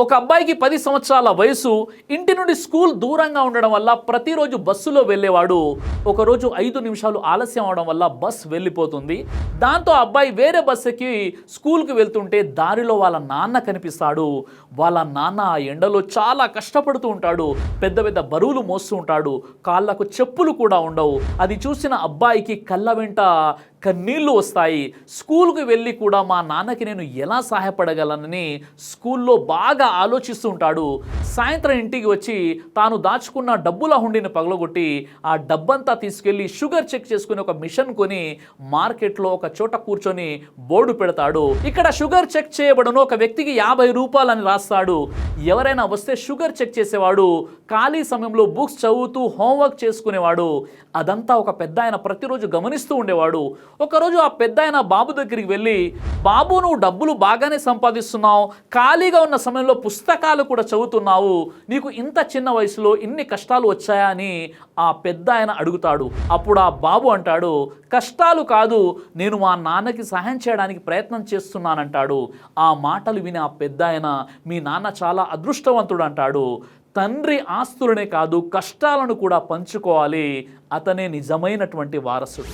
ఒక అబ్బాయికి 10 సంవత్సరాల వయసు. ఇంటి నుండి స్కూల్ దూరంగా ఉండడం వల్ల ప్రతిరోజు బస్సులో వెళ్ళేవాడు. ఒకరోజు 5 నిమిషాలు ఆలస్యం అవడం వల్ల బస్ వెళ్ళిపోతుంది. దాంతో అబ్బాయి వేరే బస్సుకి స్కూల్కి వెళ్తుంటే దారిలో వాళ్ళ నాన్న కనిపిస్తాడు. వాళ్ళ నాన్న ఆ ఎండలో చాలా కష్టపడుతూ ఉంటాడు. పెద్ద పెద్ద బరువులు మోస్తూ ఉంటాడు. కాళ్ళకు చెప్పులు కూడా ఉండవు. అది చూసిన అబ్బాయికి కళ్ళ వెంట కన్నీళ్లు వస్తాయి. స్కూల్కి వెళ్ళి కూడా మా నాన్నకి నేను ఎలా సహాయపడగలనని స్కూల్లో బాగా ఆలోచిస్తూ ఉంటాడు. సాయంత్రం ఇంటికి వచ్చి తాను దాచుకున్న డబ్బుల హుండీని పగలగొట్టి ఆ డబ్బంతా తీసుకెళ్ళి షుగర్ చెక్ చేసుకుని ఒక మిషన్ కొని మార్కెట్లో ఒక చోట కూర్చొని బోర్డు పెడతాడు. ఇక్కడ షుగర్ చెక్ చేయబడును, ఒక వ్యక్తికి 50 రూపాయలని రాస్తాడు. ఎవరైనా వస్తే షుగర్ చెక్ చేసేవాడు. ఖాళీ సమయంలో బుక్స్ చదువుతూ హోంవర్క్ చేసుకునేవాడు. అదంతా ఒక పెద్ద ఆయన ప్రతిరోజు గమనిస్తూ ఉండేవాడు. ఒకరోజు ఆ పెద్ద ఆయన బాబు దగ్గరికి వెళ్ళి, బాబు నువ్వు డబ్బులు బాగానే సంపాదిస్తున్నావు, ఖాళీగా ఉన్న సమయంలో పుస్తకాలు కూడా చదువుతున్నావు, నీకు ఇంత చిన్న వయసులో ఇన్ని కష్టాలు వచ్చాయా అని ఆ పెద్ద ఆయన అడుగుతాడు. అప్పుడు ఆ బాబు అంటాడు, కష్టాలు కాదు, నేను మా నాన్నకి సహాయం చేయడానికి ప్రయత్నం చేస్తున్నానంటాడు. ఆ మాటలు విని ఆ పెద్ద ఆయన, మీ నాన్న చాలా అదృష్టవంతుడు అంటాడు. తండ్రి ఆస్తులనే కాదు కష్టాలను కూడా పంచుకోవాలి, అతనే నిజమైనటువంటి వారసుడు.